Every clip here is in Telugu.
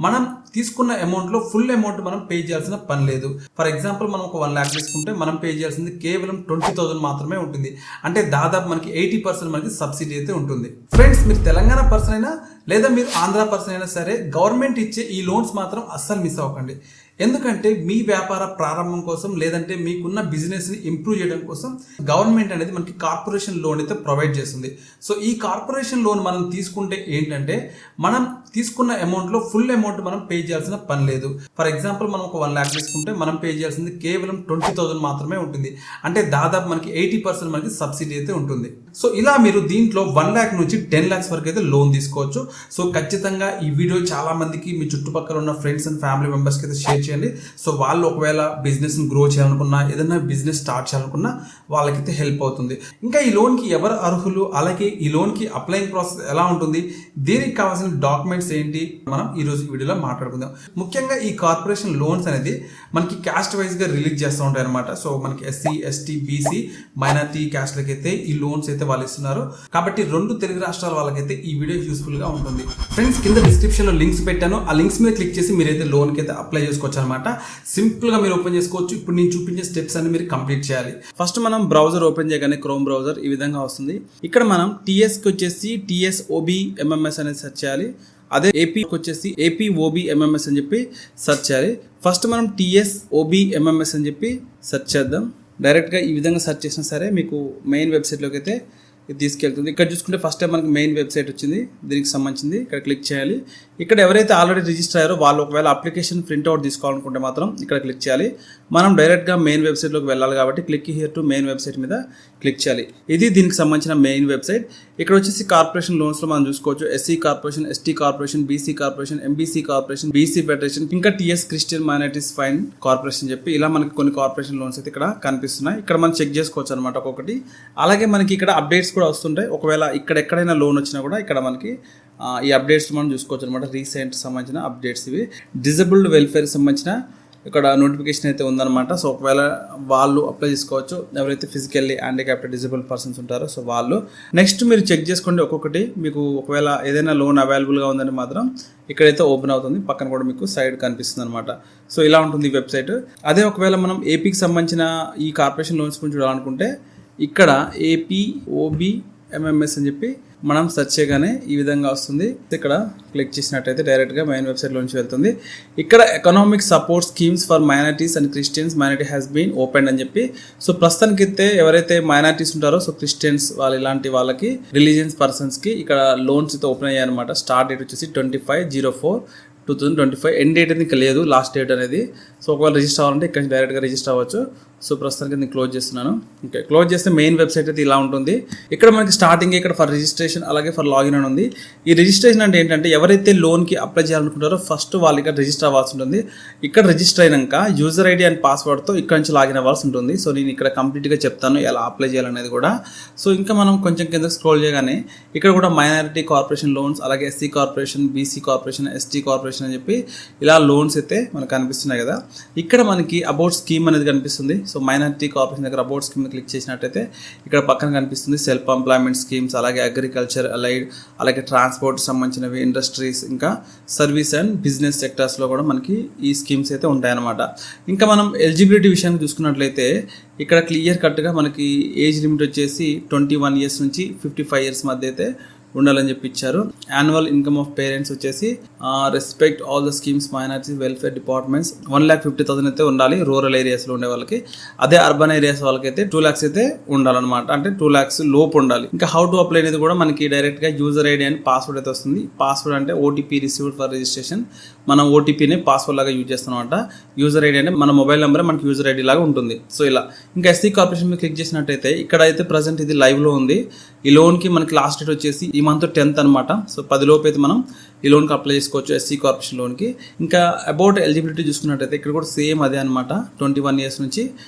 మనం తీసుకున్న అమౌంట్లో ఫుల్ అమౌంట్ మనం పే చేయాల్సిన పని లేదు. ఫర్ ఎగ్జాంపుల్ మనం ఒక 1 lakh తీసుకుంటే మనం పే చేయాల్సింది కేవలం 20,000 మాత్రమే ఉంటుంది. అంటే దాదాపు మనకి 80% మనకి సబ్సిడీ అయితే ఉంటుంది. ఫ్రెండ్స్, మీరు తెలంగాణ పర్సన్ అయినా లేదా మీరు ఆంధ్ర పర్సన్ అయినా సరే గవర్నమెంట్ ఇచ్చే ఈ లోన్స్ మాత్రం అస్సలు మిస్ అవ్వకండి. ఎందుకంటే మీ వ్యాపార ప్రారంభం కోసం లేదంటే మీకున్న బిజినెస్ని ఇంప్రూవ్ చేయడం కోసం గవర్నమెంట్ అనేది మనకి కార్పొరేషన్ లోన్ అయితే ప్రొవైడ్ చేస్తుంది. సో ఈ కార్పొరేషన్ లోన్ మనం తీసుకుంటే ఏంటంటే మనం తీసుకున్న అమౌంట్లో ఫుల్ అమౌంట్ మనం పే చేయాల్సిన పని లేదు. ఫర్ ఎగ్జాంపుల్ మనం ఒక 1 lakh తీసుకుంటే మనం పే చేయాల్సింది కేవలం 20,000 మాత్రమే ఉంటుంది. అంటే దాదాపు మనకి 80% మనకి సబ్సిడీ అయితే ఉంటుంది. సో ఇలా మీరు దీంట్లో 1 lakh నుంచి 10 lakhs వరకు అయితే లోన్ తీసుకోవచ్చు. సో ఖచ్చితంగా ఈ వీడియో చాలా మందికి మీ చుట్టుపక్కల ఉన్న ఫ్రెండ్స్ అండ్ ఫ్యామిలీ మెంబర్స్కి అయితే షేర్ చేయండి. సో వాళ్ళు ఒకవేళ బిజినెస్ని గ్రో చేయాలనుకున్నా ఏదైనా బిజినెస్ స్టార్ట్ చేయాలనుకున్నా వాళ్ళకైతే హెల్ప్ అవుతుంది. ఇంకా ఈ లోన్కి ఎవరు అర్హులు, అలాగే ఈ లోన్కి అప్లైయింగ్ ప్రాసెస్ ఎలా ఉంటుంది, దీనికి కావాల్సిన డాక్యుమెంట్స్ ఏంటి, మనం ఈ రోజు వీడియోలో మాట్లాడుకుందాం. ముఖ్యంగా ఈ కార్పొరేషన్ లోన్స్ అనేది మనకి క్యాస్ట్ వైజ్ గా రిలీజ్ చేస్తూ ఉంటాయి అనమాట. సో మనకి ఎస్సీ, ఎస్టీ, బీసీ, మైనారిటీ క్యాస్ట్లకి అయితే ఈ లోన్స్ అయితే వాళ్ళు ఇస్తున్నారు. కాబట్టి 2 తెలుగు రాష్ట్రాల వాళ్ళకైతే ఈ వీడియో యూస్ఫుల్ గా ఉంటుంది. ఫ్రెండ్స్, కింద డిస్క్రిప్షన్ లో లింక్స్ పెట్టాను. ఆ లింక్స్ మీద క్లిక్ చేసి మీరైతే లోన్ కి అయితే అప్లై చేసుకోవచ్చు అనమాట. సింపుల్ గా మీరు ఓపెన్ చేసుకోవచ్చు. ఇప్పుడు నేను చూపించే స్టెప్స్ అన్ని మీరు కంప్లీట్ చేయాలి. ఫస్ట్ మనం బ్రౌజర్ ఓపెన్ చేయగానే క్రోమ్ బ్రౌజర్ ఈ విధంగా వస్తుంది. ఇక్కడ మనం టీఎస్ కి వచ్చేసి TSOBMMS అనేది సెర్చ్ చేయాలి. అదే ఏపీకి వచ్చేసి APOBMMS అని చెప్పి సెర్చ్ చేయాలి. ఫస్ట్ మనం TSOBMMS అని చెప్పి సెర్చ్ చేద్దాం. డైరెక్ట్గా ఈ విధంగా సెర్చ్ చేసినా సరే మీకు మెయిన్ వెబ్సైట్లోకి అయితే ఇది తీసుకెళ్తుంది. ఇక్కడ చూసుకుంటే ఫస్ట్ టైం మనకి మెయిన్ వెబ్సైట్ వచ్చింది, దీనికి సంబంధించింది. ఇక్కడ క్లిక్ చేయాలి. ఇక్కడ ఎవరైతే ఆల్రెడీ రిజిస్టర్ అయ్యారో వాళ్ళు ఒకవేళ అప్లికేషన్ ప్రింట్అవుట్ తీసుకోవాలనుకుంటే మాత్రం ఇక్కడ క్లిక్ చేయాలి. మనం డైరెక్ట్గా మెయిన్ వెబ్సైట్లోకి వెళ్ళాలి కాబట్టి click here to main website మీద క్లిక్ చేయాలి. ఇది దీనికి సంబంధించిన మెయిన్ వెబ్సైట్. ఇక్కడ వచ్చేసి కార్పొరేషన్ లోన్స్లో మనం చూసుకోవచ్చు. SC corporation, ST corporation, BC corporation, MBC corporation, BC federation, ఇంకా TS Christian minorities fine corporation చెప్పి ఇలా మనకి కొన్ని కార్పొరేషన్ లోన్స్ అయితే ఇక్కడ కనిపిస్తున్నాయి. ఇక్కడ మనం చెక్ చేసుకోవచ్చు అనమాట ఒక్కొక్కటి. అలాగే మనకి ఇక్కడ అప్డేట్స్ కూడా వస్తుంటాయి. ఒకవేళ ఇక్కడ ఎక్కడైనా లోన్ వచ్చినా కూడా ఇక్కడ మనకి ఈ అప్డేట్స్ మనం చూసుకోవచ్చు అనమాట. రీసెంట్ సంబంధించిన అప్డేట్స్ ఇవి. డిజబుల్డ్ వెల్ఫేర్ సంబంధించిన ఇక్కడ నోటిఫికేషన్ అయితే ఉందన్నమాట. సో ఒకవేళ వాళ్ళు అప్లై చేసుకోవచ్చు, ఎవరైతే ఫిజికల్లీ హ్యాండిక్యాప్డ్ డిజబుల్డ్ పర్సన్స్ ఉంటారో సో వాళ్ళు. నెక్స్ట్ మీరు చెక్ చేసుకోండి ఒక్కొక్కటి. మీకు ఒకవేళ ఏదైనా లోన్ అవైలబుల్గా ఉందని మాత్రం ఇక్కడైతే ఓపెన్ అవుతుంది. పక్కన కూడా మీకు సైడ్ కనిపిస్తుంది అనమాట. సో ఇలా ఉంటుంది ఈ వెబ్సైట్. అదే ఒకవేళ మనం ఏపీకి సంబంధించిన ఈ కార్పొరేషన్ లోన్స్ గురించి చూడాలనుకుంటే ఇక్కడ APOBMMS అని చెప్పి మనం సెర్చ్ చేయగానే ఈ విధంగా వస్తుంది. ఇక్కడ క్లిక్ చేసినట్టయితే డైరెక్ట్గా మెయిన్ వెబ్సైట్లో నుంచి వెళ్తుంది. ఇక్కడ economic support schemes for minorities and Christians minority has been open అని చెప్పి. సో ప్రస్తుతానికి అయితే ఎవరైతే మైనారిటీస్ ఉంటారో సో క్రిస్టియన్స్ వాళ్ళు ఇలాంటి వాళ్ళకి రిలీజియన్స్ పర్సన్స్కి ఇక్కడ లోన్స్ అయితే ఓపెన్ అయ్యాయి అనమాట. స్టార్ట్ డేట్ వచ్చేసి 25/04/2025. ఎండ్ డేట్ అనేది ఇంకా లేదు, లాస్ట్ డేట్ అనేది. సో ఒకవేళ రిజిస్టర్ అవ్వాలంటే ఇక్కడ డైరెక్ట్గా రిజిస్టర్ అవ్వచ్చు. సో ప్రస్తుతానికి నేను క్లోజ్ చేస్తున్నాను. ఓకే, క్లోజ్ చేస్తే మెయిన్ వెబ్సైట్ అయితే ఇలా ఉంటుంది. ఇక్కడ మనకి స్టార్టింగ్ ఇక్కడ ఫర్ రిజిస్ట్రేషన్ అలాగే ఫర్ లాగిన్ అని ఉంది. ఈ రిజిస్ట్రేషన్ అంటే ఏంటంటే ఎవరైతే లోన్కి అప్లై చేయాలనుకుంటారో ఫస్ట్ వాళ్ళు ఇక్కడ రిజిస్టర్ అవ్వాల్సి ఉంటుంది. ఇక్కడ రిజిస్టర్ అయినాక యూజర్ ఐడి అండ్ పాస్వర్డ్తో ఇక్కడ నుంచి లాగిన్ అవ్వాల్సి ఉంటుంది. సో నేను ఇక్కడ కంప్లీట్గా చెప్తాను ఎలా అప్లై చేయాలనేది కూడా. సో ఇంకా మనం కొంచెం కింద స్క్రోల్ చేయగానే ఇక్కడ కూడా మైనారిటీ కార్పొరేషన్ లోన్స్ అలాగే SC corporation, BC corporation, ST corporation అని చెప్పి ఇలా లోన్స్ అయితే మనకు కనిపిస్తున్నాయి కదా. ఇక్కడ మనకి అబౌట్ స్కీమ్ అనేది కనిపిస్తుంది. సో మైనారిటీ కార్పొరేషన్ దగ్గర అబౌట్ స్కీమ్ క్లిక్ చేసినట్టయితే ఇక్కడ పక్కన కనిపిస్తుంది సెల్ఫ్ ఎంప్లాయ్మెంట్ స్కీమ్స్, అలాగే అగ్రికల్చర్, అలైడ్, అలాగే ట్రాన్స్పోర్ట్ సంబంధించినవి, ఇండస్ట్రీస్, ఇంకా సర్వీస్ అండ్ బిజినెస్ సెక్టర్స్లో కూడా మనకి ఈ స్కీమ్స్ అయితే ఉంటాయన్నమాట. ఇంకా మనం ఎలిజిబిలిటీ విషయాన్ని చూసుకున్నట్లయితే ఇక్కడ క్లియర్ కట్గా మనకి ఏజ్ లిమిట్ వచ్చేసి 21 years నుంచి 55 years మధ్య అయితే ఉండాలని చెప్పి ఇచ్చారు. యాన్యువల్ ఇన్కమ్ ఆఫ్ పేరెంట్స్ వచ్చేసి respect all the schemes minority welfare departments 1,50,000 అయితే ఉండాలి రూరల్ ఏరియాస్లో ఉండే వాళ్ళకి. అదే అర్బన్ ఏరియాస్ వాళ్ళకైతే 2 lakhs అయితే ఉండాలన్నమాట. అంటే 2 lakhs లోపు ఉండాలి. ఇంకా హౌ టు అప్లై అనేది కూడా మనకి డైరెక్ట్గా యూజర్ ఐడి అండ్ పాస్వర్డ్ అయితే వస్తుంది. పాస్వర్డ్ అంటే ఓటీపీ రిసీవ్డ్ ఫర్ రిజిస్ట్రేషన్. మనం ఓటీపీని పాస్వర్డ్ లాగా యూజ్ చేస్తాం అనమాట. యూజర్ ఐడి అంటే మన మొబైల్ నెంబర్ మనకి యూజర్ ఐడి లాగా ఉంటుంది. సో ఇలా. ఇంకా ఎస్సీ కార్పొరేషన్ మీద క్లిక్ చేసినట్టయితే ఇక్కడ అయితే ప్రజెంట్ ఇది లైవ్లో ఉంది. ఈ లోన్కి మనకి లాస్ట్ డేట్ వచ్చేసి ఈ మంత్ 10th అనమాట. సో 10 లోపు అయితే మనం ఈ లోన్కి అప్లై చేసుకోవచ్చు ఎస్సీ కార్పొరేషన్ లోన్కి. ఇంకా అబౌట్ ఎలిజిబిలిటీ చూసుకున్నట్టయితే ఇక్కడ కూడా సేమ్ అదే అనమాట. 21 years నుంచి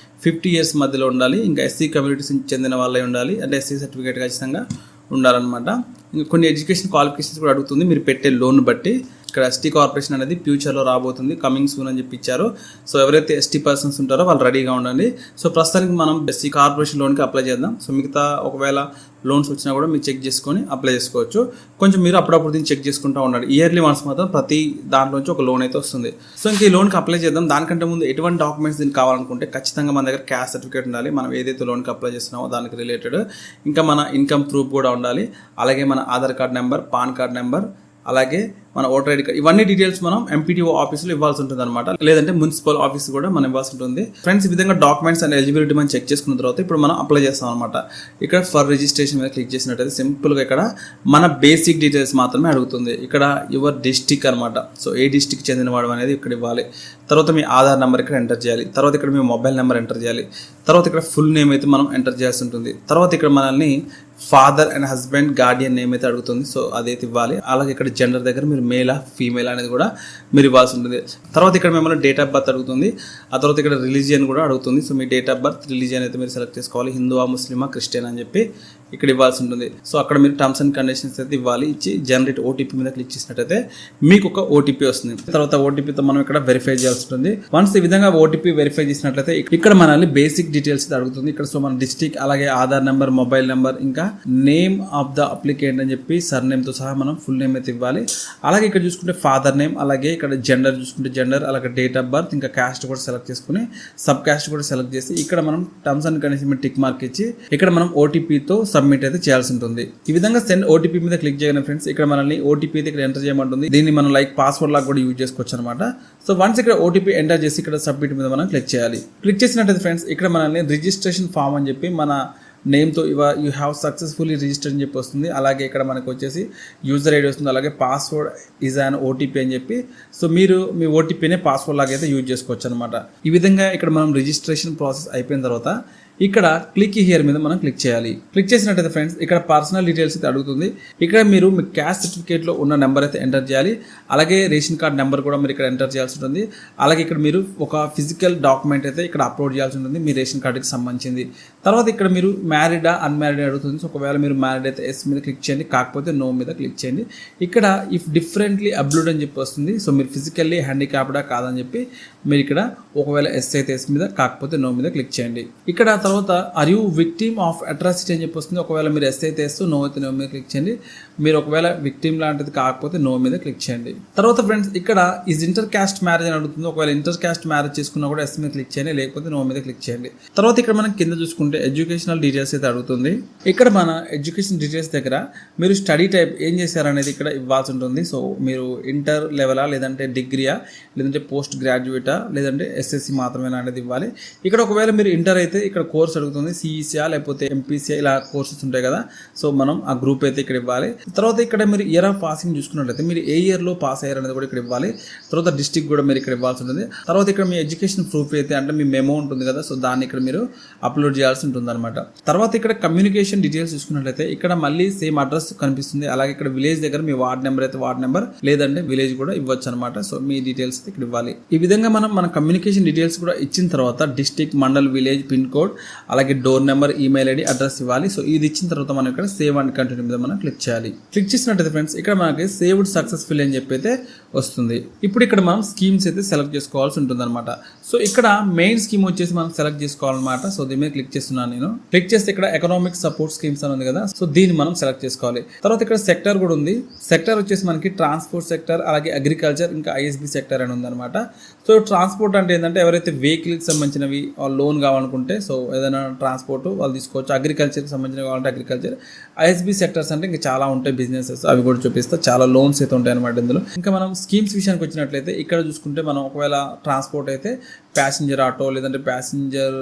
50 years మధ్యలో ఉండాలి. ఇంకా ఎస్సీ కమ్యూనిటీస్ చెందిన వాళ్ళే ఉండాలి. అంటే ఎస్సీ సర్టిఫికేట్ ఖచ్చితంగా ఉండాలన్నమాట. ఇంకా కొన్ని ఎడ్యుకేషన్ క్వాలిఫికేషన్స్ కూడా అడుగుతుంది మీరు పెట్టే లోన్ బట్టి. ఇక్కడ ఎస్టీ కార్పొరేషన్ అనేది ఫ్యూచర్లో రాబోతుంది, కమింగ్ సూన్ అని చెప్పి ఇచ్చారు. సో ఎవరైతే ఎస్టీ పర్సన్స్ ఉంటారో వాళ్ళు రెడీగా ఉండండి. సో ప్రస్తుతానికి మనం ఎస్టీ కార్పొరేషన్ లోన్కి అప్లై చేద్దాం. సో మిగతా ఒకవేళ లోన్స్ వచ్చినా కూడా మీరు చెక్ చేసుకొని అప్లై చేసుకోవచ్చు. కొంచెం మీరు అప్పుడప్పుడు దీన్ని చెక్ చేసుకుంటూ ఉండండి. ఇయర్లీ వన్స్ మాత్రం ప్రతి దాంట్లోంచి ఒక లోన్ అయితే వస్తుంది. సో ఇంకా ఈ లోన్కి అప్లై చేద్దాం. దానికంటే ముందు ఎటువంటి డాక్యుమెంట్స్ దీనికి కావాలనుకుంటే ఖచ్చితంగా మన దగ్గర క్యాస్ట్ సర్టిఫికేట్ ఉండాలి. మనం ఏదైతే లోన్కి అప్లై చేస్తున్నామో దానికి రిలేటెడ్. ఇంకా మన ఇన్కమ్ ప్రూఫ్ కూడా ఉండాలి. అలాగే మన Aadhaar card number, pan card number, అలాగే మన ఓటర్ ఐడి కార్డ్, ఇవన్నీ డీటెయిల్స్ మనం ఎంపీటీఓ ఆఫీస్లో ఇవ్వాల్సి ఉంటుంది అనమాట. లేదంటే మున్సిపల్ ఆఫీస్ కూడా మనం ఇవ్వాల్సి ఉంటుంది. ఫ్రెండ్స్, ఈ విధంగా డాక్యుమెంట్స్ అండ్ ఎలిజిబిలిటీ మనం చెక్ చేసుకున్న తర్వాత ఇప్పుడు మనం అప్లై చేస్తాం అనమాట. ఇక్కడ ఫర్ రిజిస్ట్రేషన్ మీద క్లిక్ చేసినట్టయితే సింపుల్గా ఇక్కడ మన బేసిక్ డీటెయిల్స్ మాత్రమే అడుగుతుంది. ఇక్కడ యువర్ డిస్టిక్ అనమాట. సో ఏ డిస్టిక్ చెందినవాడు అనేది ఇక్కడ ఇవ్వాలి. తర్వాత మీ ఆధార్ నెంబర్ ఇక్కడ ఎంటర్ చేయాలి. తర్వాత ఇక్కడ మీ మొబైల్ నెంబర్ ఎంటర్ చేయాలి. తర్వాత ఇక్కడ ఫుల్ నేమ్ అయితే మనం ఎంటర్ చేయాల్సి ఉంటుంది. తర్వాత ఇక్కడ మనల్ని father and husband Guardian name అయితే అడుగుతుంది. సో అదైతే ఇవ్వాలి. అలాగే ఇక్కడ జెండర్ దగ్గర మీరు మేలా ఫీమేల్ అనేది కూడా మీరు ఇవ్వాల్సి ఉంటుంది. తర్వాత ఇక్కడ మిమ్మల్ని డేట్ ఆఫ్ బర్త్ అడుగుతుంది. ఆ తర్వాత ఇక్కడ రిలీజియన్ కూడా అడుగుతుంది. So me date of birth, religion అయితే మీరు సెలెక్ట్ చేసుకోవాలి. హిందువా, ముస్లిమా, క్రిస్టియన్ అని చెప్పి ఇక్కడ ఇవ్వాల్సి ఉంటుంది. సో అక్కడ మీరు టర్మ్స్ అండ్ కండిషన్స్ అయితే ఇవ్వాలి. ఇచ్చి జనరేట్ ఓటీపీ మీద క్లిక్ చేసినట్టయితే మీకు ఒక ఓటీపీ వస్తుంది. తర్వాత ఓటీపీతో మనం ఇక్కడ వెరిఫై చేయాల్సి ఉంటుంది. వన్స్ ఈ విధంగా ఓటీపీ వెరిఫై చేసినట్లయితే ఇక్కడ మనల్ని బేసిక్ డీటెయిల్స్ అడుగుతుంది. ఇక్కడ సో మన డిస్ట్రిక్ట్, అలాగే ఆధార్ నెంబర్, మొబైల్ నెంబర్, ఇంకా నేమ్ ఆఫ్ ద అప్లికెంట్ అని చెప్పి సర్నేమ్తో సహా మనం ఫుల్ నేమ్ అయితే ఇవ్వాలి. అలాగే ఇక్కడ చూసుకుంటే ఫాదర్ నేమ్, అలాగే ఇక్కడ జెండర్ చూసుకుంటే జెండర్, అలాగే డేట్ ఆఫ్ బర్త్, ఇంకా క్యాస్ట్ కూడా సెలెక్ట్ చేసుకుని సబ్ క్యాస్ట్ కూడా సెలెక్ట్ చేసి ఇక్కడ మనం terms and condition tick mark ఇచ్చి ఇక్కడ మనం ఓటీపీతో సబ్మిట్ అయితే చేయాల్సి ఉంటుంది. ఈ విధంగా సెండ్ ఓటీపీ మీద క్లిక్ చేయగానే ఫ్రెండ్స్ ఇక్కడ మనల్ని ఓటీపీ అయితే ఇక్కడ ఎంటర్ చేయమంటుంది. దీన్ని మనం లైక్ పాస్వర్డ్ లాగా కూడా యూజ్ చేసుకోవచ్చు అనమాట. సో వన్స్ ఇక్కడ ఓటీపీ ఎంటర్ చేసి ఇక్కడ సబ్మిట్ మీద మనం క్లిక్ చేయాలి. క్లిక్ చేసినట్టయితే ఫ్రెండ్స్ ఇక్కడ మనల్ని రిజిస్ట్రేషన్ ఫామ్ అని చెప్పి మన నేమ్తో యూ హ్యావ్ సక్సెస్ఫుల్లీ రిజిస్టర్ అని చెప్పి వస్తుంది. అలాగే ఇక్కడ మనకు వచ్చేసి యూజర్ ఐడి వస్తుంది. అలాగే పాస్వర్డ్ ఈజ్ అన్ ఓటీపీ అని చెప్పి, సో మీరు మీ ఓటీపీనే పాస్వర్డ్ లాగా అయితే యూజ్ చేసుకోవచ్చు అనమాట. ఈ విధంగా ఇక్కడ మనం రిజిస్ట్రేషన్ ప్రాసెస్ అయిపోయిన తర్వాత ఇక్కడ క్లిక్ హియర్ మీద మనం క్లిక్ చేయాలి. క్లిక్ చేసినట్టయితే ఫ్రెండ్స్ ఇక్కడ పర్సనల్ డీటెయిల్స్ అయితే అడుగుతుంది. ఇక్కడ మీరు మీ క్యాస్ట్ సర్టిఫికేట్లో ఉన్న నెంబర్ అయితే ఎంటర్ చేయాలి. అలాగే రేషన్ కార్డ్ నెంబర్ కూడా మీరు ఇక్కడ ఎంటర్ చేయాల్సి ఉంటుంది. అలాగే ఇక్కడ మీరు ఒక ఫిజికల్ డాక్యుమెంట్ అయితే ఇక్కడ అప్లోడ్ చేయాల్సి ఉంటుంది మీ రేషన్ కార్డుకి సంబంధించింది. తర్వాత ఇక్కడ మీరు మ్యారీడా, అన్మ్యారీడ్ అడుగుతుంది. సో ఒకవేళ మీరు మ్యారీడ్ అయితే ఎస్ మీద క్లిక్ చేయండి, కాకపోతే నో మీద క్లిక్ చేయండి. ఇక్కడ ఇఫ్ డిఫరెంట్లీ అబ్లూడ్ అని చెప్పి వస్తుంది. సో మీరు ఫిజికల్లీ హ్యాండిక్యాప్డా కాదని చెప్పి మీరు ఇక్కడ ఒకవేళ ఎస్ అయితే ఎస్ మీద, కాకపోతే నో మీద క్లిక్ చేయండి. ఇక్కడ తర్వాత are you victim of atrocity అని చెప్పి వస్తుంది. ఒకవేళ మీరు ఎస్ అయితే ఎస్, నో అయితే నో మీద క్లిక్ చేయండి. మీరు ఒకవేళ విక్టిమ్ లాంటిది కాకపోతే నో మీద క్లిక్ చేయండి. తర్వాత ఫ్రెండ్స్ ఇక్కడ ఈజ్ ఇంటర్ క్యాస్ట్ మ్యారేజ్ అని అడుగుతుంది. ఒకవేళ ఇంటర్ క్యాస్ట్ మ్యారేజ్ చేసుకున్నా కూడా ఎస్ మీద క్లిక్ చేయండి, లేకపోతే నో మీద క్లిక్ చేయండి. తర్వాత ఇక్కడ మనం కింద చూసుకుంటే ఎడ్యుకేషనల్ డీటెయిల్స్ అయితే అడుగుతుంది. ఇక్కడ మన ఎడ్యుకేషన్ డీటెయిల్స్ దగ్గర మీరు స్టడీ టైప్ ఏం చేశారనేది ఇక్కడ ఇవ్వాల్సి ఉంటుంది. సో మీరు ఇంటర్ లెవెలా, లేదంటే డిగ్రీయా, లేదంటే పోస్ట్ గ్రాడ్యుయేటా, లేదంటే ఎస్ఎస్సి మాత్రమేనా అనేది ఇవ్వాలి. ఇక్కడ ఒకవేళ మీరు ఇంటర్ అయితే ఇక్కడ కోర్స్ అడుగుతుంది. సిఈసియా లేకపోతే ఎంపీసీఆ ఇలా కోర్సెస్ ఉంటాయి కదా. సో మనం ఆ గ్రూప్ అయితే ఇక్కడ ఇవ్వాలి. తర్వాత ఇక్కడ మీరు ఇయర్ ఆఫ్ పాసింగ్ చూసుకున్నట్లయితే మీరు ఏ ఇయర్లో పాస్ అయ్యారు అనేది కూడా ఇక్కడ ఇవ్వాలి. తర్వాత డిస్ట్రిక్ట్ కూడా మీరు ఇక్కడ ఇవ్వాల్సి ఉంటుంది. తర్వాత ఇక్కడ మీ ఎడ్యుకేషన్ ప్రూఫ్ అయితే అంటే మీ మెమో ఉంటుంది కదా, సో దాన్ని ఇక్కడ మీరు అప్లోడ్ చేయాల్సి ఉంటుంది అనమాట. తర్వాత ఇక్కడ కమ్యూనికేషన్ డీటెయిల్స్ చూసుకున్నట్లయితే ఇక్కడ మళ్ళీ సేమ్ అడ్రస్ కనిపిస్తుంది. అలాగే ఇక్కడ విలేజ్ దగ్గర మీ వార్డ్ నెంబర్ అయితే వార్డ్ నెంబర్, లేదంటే విలేజ్ కూడా ఇవ్వచ్చు అనమాట. సో మీ డీటెయిల్స్ ఇక్కడ ఇవ్వాలి. ఈ విధంగా మన కమ్యూనికేషన్ డీటెయిల్స్ కూడా ఇచ్చిన తర్వాత district, mandal, village, pin code, అలాగే door number, email ID, address ఇవ్వాలి. సో ఇది ఇచ్చిన తర్వాత మనం ఇక్కడ సేవ్ అండ్ కంటిన్యూ మీద మనం క్లిక్ చేయాలి. క్లిక్ చేసినట్టయితే ఫ్రెండ్స్ ఇక్కడ మనకి సేవ్డ్ సక్సెస్ఫుల్ అని చెప్పి అయితే వస్తుంది. ఇప్పుడు ఇక్కడ మనం స్కీమ్స్ అయితే సెలెక్ట్ చేసుకోవాల్సి ఉంటుంది అనమాట. సో ఇక్కడ మెయిన్ స్కీమ్ వచ్చేసి మనం సెలెక్ట్ చేసుకోవాలన్నమాట. సో దీని మీద క్లిక్ చేస్తున్నాను నేను. క్లిక్ చేస్తే ఇక్కడ ఎకనామిక్ సపోర్ట్ స్కీమ్స్ అని ఉంది కదా, సో దీన్ని మనం సెలెక్ట్ చేసుకోవాలి. తర్వాత ఇక్కడ సెక్టర్ కూడా ఉంది. సెక్టర్ వచ్చేసి మనకి ట్రాన్స్పోర్ట్ సెక్టర్, అలాగే అగ్రికల్చర్, ఇంకా ఐఎస్బి సెక్టర్ అని ఉందన్నమాట. సో ట్రాన్స్పోర్ట్ అంటే ఏంటంటే ఎవరైతే వెహికల్కి సంబంధించినవి లోన్ కావాలనుకుంటే సో ఏదైనా ట్రాన్స్పోర్ట్ వాళ్ళు తీసుకోవచ్చు. అగ్రికల్చర్కి సంబంధించిన కావాలంటే అగ్రికల్చర్. ఐఎస్బి సెక్టర్స్ అంటే ఇంకా చాలా ఉంటాయి బిజినెసెస్, అవి కూడా చూపిస్తా. చాలా లోన్స్ అయితే ఉంటాయి అనమాట ఇందులో. ఇంకా మనం స్కీమ్స్ విషయానికి వచ్చినట్లయితే ఇక్కడ చూసుకుంటే మనం ఒకవేళ ట్రాన్స్పోర్ట్ అయితే ప్యాసింజర్ ఆటో, లేదంటే ప్యాసింజర్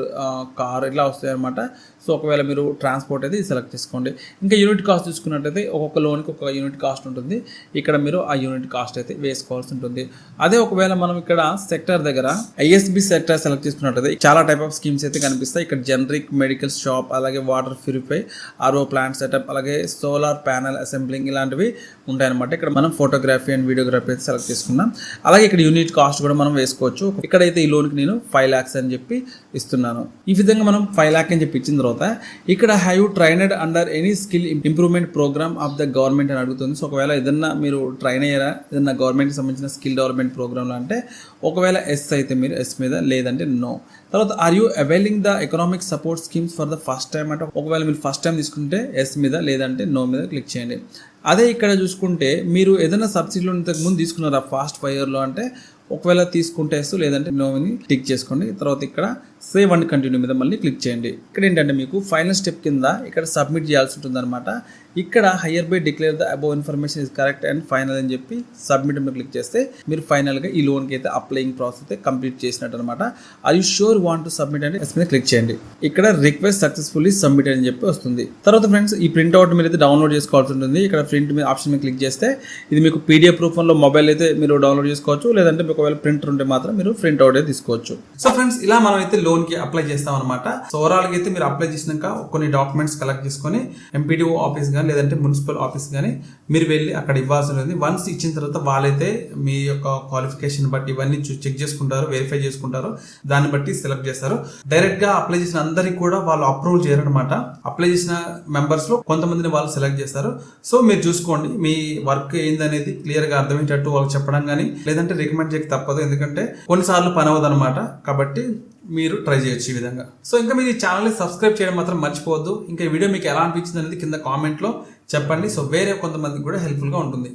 కార్ ఇట్లా వస్తాయి అనమాట. సో ఒకవేళ మీరు ట్రాన్స్పోర్ట్ అయితే సెలెక్ట్ చేసుకోండి. ఇంకా యూనిట్ కాస్ట్ చూసుకున్నట్లయితే ఒక్కొక్క లోన్కి ఒక యూనిట్ కాస్ట్ ఉంటుంది. ఇక్కడ మీరు ఆ యూనిట్ కాస్ట్ అయితే వేసుకోవాల్సి ఉంటుంది. అదే ఒకవేళ మనం ఇక్కడ సెక్టర్ దగ్గర ఐఎస్బి సెక్టర్ సెలెక్ట్ చేసుకున్నట్లయితే చాలా టైప్ ఆఫ్ స్కీమ్స్ అయితే కనిపిస్తాయి. ఇక్కడ జనరిక్ మెడికల్ షాప్, అలాగే water purify, RO plant setup, అలాగే సోలార్ ప్యానల్ అసెంబ్లింగ్ ఇలాంటివి ఉంటాయన్నమాట. ఇక్కడ మనం ఫోటోగ్రఫీ అండ్ వీడియోగ్రఫీ అయితే సెలెక్ట్ చేసుకున్నాం. అలాగే ఇక్కడ యూనిట్ కాస్ట్ కూడా మనం వేసుకోవచ్చు. ఇక్కడైతే ఈ లోన్కి నేను 5 lakhs అని చెప్పి ఇస్తున్నాను. ఈ విధంగా మనం 5 lakh అని చెప్పి ఇచ్చిన తర్వాత ఇక్కడ have you trained under any skill improvement programme of the government అని అడుగుతుంది. సో ఒకవేళ ఏదన్నా మీరు ట్రైన్ అయ్యారా ఏదన్నా గవర్నమెంట్కి సంబంధించిన స్కిల్ డెవలప్మెంట్ ప్రోగ్రామ్లో అంటే ఒకవేళ ఎస్ అయితే మీరు ఎస్ మీద, లేదంటే నో. తర్వాత are you availing the economic support schemes for the first time అంటే ఒకవేళ మీరు ఫస్ట్ టైం తీసుకుంటే ఎస్ మీద, లేదంటే నో మీద క్లిక్ చేయండి. అదే ఇక్కడ చూసుకుంటే మీరు ఏదైనా సబ్సిడీలో ఇంతకు ముందు తీసుకున్నారా ఫాస్ట్ 5 yearలో అంటే ఒకవేళ తీసుకుంటే ఎస్, లేదంటే నోని టిక్ చేసుకోండి. తర్వాత ఇక్కడ సేవ్ అండ్ కంటిన్యూ మీద మళ్ళీ క్లిక్ చేయండి. ఇక్కడ ఏంటంటే మీకు ఫైనల్ స్టెప్ కింద ఇక్కడ సబ్మిట్ చేయాల్సి ఉంటుంది అనమాట. ఇక్కడ hire by declare the above information is correct and final అని చెప్పి సబ్మిట్ మీద క్లిక్ చేస్తే మీరు ఫైనల్గా ఈ లోన్కి అయితే అప్లయింగ్ ప్రాసెస్ అయితే కంప్లీట్ చేసినట్టు అనమాట. Are you sure want to submit అంటే ఎస్ మీద క్లిక్ చేయండి. ఇక్కడ రిక్వెస్ట్ సక్సెస్ఫుల్లీ సబ్మిట్ అని చెప్పి వస్తుంది. తర్వాత ఫ్రెండ్స్ ఈ ప్రింట్అవుట్ మీరు అయితే డౌన్లోడ్ చేసుకోవాల్సి ఉంటుంది. ఇక్కడ ప్రింట్ మీద ఆప్షన్ మీద క్లిక్ చేస్తే ఇది మీకు పీడిఎఫ్ రూపంలో మొబైల్ అయితే మీరు డౌన్లోడ్ చేసుకోవచ్చు, లేదంటే మీకు ఒకవేళ ప్రింటర్ ఉంటే మాత్రం మీరు ప్రింట్ అవుట్ అయితే తీసుకోవచ్చు. సో ఫ్రెండ్స్ ఇలా మనం అయితే లోన్ కి అప్లై చేస్తాం అనమాట. సో ఓవరాల్ గా అయితే మీరు అప్లై చేసినాక కొన్ని డాక్యుమెంట్స్ కలెక్ట్ చేసుకొని ఎంపీడీఓ ఆఫీస్ కానీ లేదంటే మున్సిపల్ ఆఫీస్ కానీ మీరు వెళ్ళి అక్కడ ఇవ్వాల్సి ఉంటుంది. వన్స్ ఇచ్చిన తర్వాత వాళ్ళైతే మీ యొక్క క్వాలిఫికేషన్ బట్టి ఇవన్నీ చెక్ చేసుకుంటారు, వెరిఫై చేసుకుంటారు, దాన్ని బట్టి సెలెక్ట్ చేస్తారు. డైరెక్ట్ గా అప్లై చేసిన అందరికి కూడా వాళ్ళు అప్రూవ్ చేయరనమాట. అప్లై చేసిన మెంబర్స్ లో కొంతమందిని వాళ్ళు సెలెక్ట్ చేస్తారు. సో మీరు చూసుకోండి మీ వర్క్ ఏందనేది క్లియర్ గా అర్థమయ్యేటట్టు వాళ్ళు చెప్పడం కానీ లేదంటే రికమెండ్ చేయక తప్పదు, ఎందుకంటే కొన్నిసార్లు పని అవ్వదు అనమాట. కాబట్టి మీరు ట్రై చేయొచ్చు ఈ విధంగా. సో ఇంకా మీరు ఈ ఛానల్ని సబ్స్క్రైబ్ చేయడం మాత్రం మర్చిపోవద్దు. ఇంకా ఈ వీడియో మీకు ఎలా అనిపించింది అనేది కింద కామెంట్లో చెప్పండి. సో వేరే కొంతమందికి కూడా హెల్ప్ఫుల్గా ఉంటుంది.